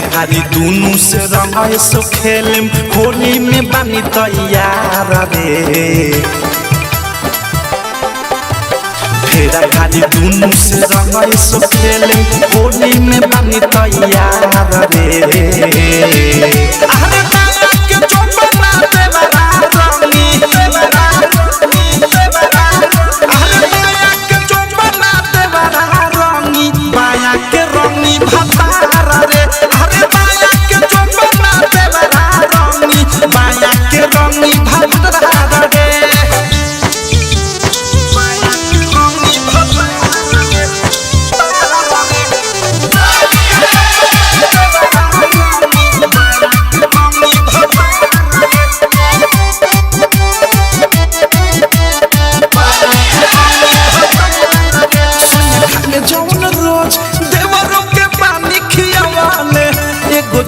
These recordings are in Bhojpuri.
फेरा भारी दुनू से रंग सो खेलम होली में बानी तैयार रे फेरा भारी दुनू से रंग सो खेलम होली में बानी तैयार रे अरे बाला के चोपना दे बड़ा रंगी दे बड़ा दे बड़ा अरे बाला के चोपना दे बड़ा रंगी बाया के रंगी भतार रे अरे बाया के चोपना दे बड़ा रंगी बाया के रंगी भतार रे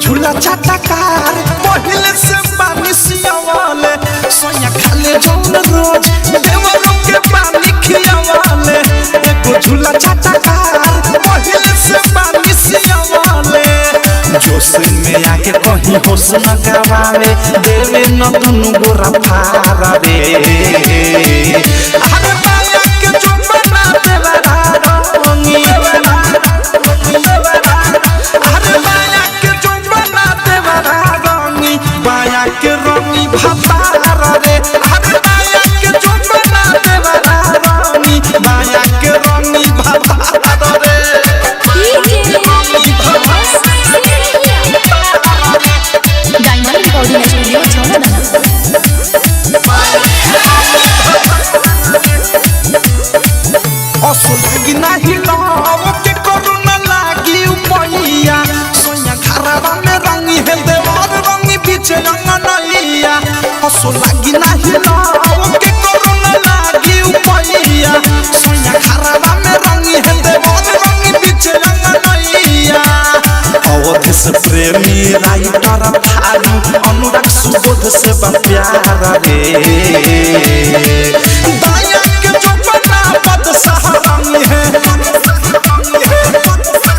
झूला चाटकार पहले से पानी सियावाले सोया खाले जौन रोज देवरों के पानी खियावाले एको झूला चाटकार पहले से पानी सियावाले जोश में आके कहीं होश न गवावे देवे न दुनु गोरा फारा रे अरे बाया के चुम्बना देवरा रंगी बाया के रंगी भतार रे अरे बाया के चुम्बना दे बड़ा रंगी बाया के रंगी भतार रे डायमंड रिकॉर्डिंग स्टूडियो छौड़ा असो लगी नाही लव के करुणा लागी उपैया सोया घरवा में रंगी है देवर रंगी पीछे रंगनैया असो लगी नाही लव के करुणा लागी उपैया सोया घरवा में रंगी है देवर रंगी पीछे रंगनैया अवध से प्रेमी राइटर थारू अनुराग सुबोध से बा प्यारा रे बाया के चुपना पद सहारंगी है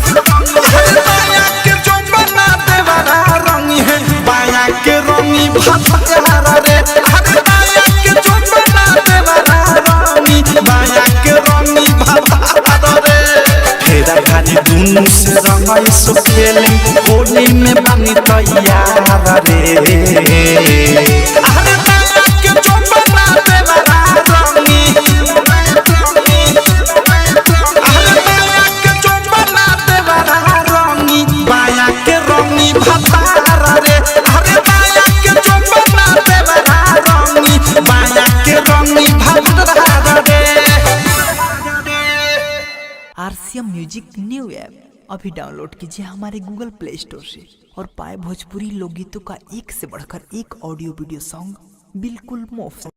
बाया के चुपना देवरा रंगी है बाया के रंगी भतार रे अरे बाया के चुपना देवरा रंगी बाया के रंगी भतार रे फेरा भारी दुनू से रंग सो खेलम होली में बानी तैयार रे अरे बाया के चुपना देवरा रंगी अरे बाया के चुपना देवरा रंगी बाया के रंगी भतार रे अरे बाया के चुपना देवरा रंगी बाया के रंगी भतार रे आरसीएम म्यूजिक न्यू ऐप अभी डाउनलोड कीजिए हमारे गूगल प्ले स्टोर से और पाए भोजपुरी लोकगीतों का एक से बढ़कर एक ऑडियो वीडियो सॉन्ग बिल्कुल मुफ्त।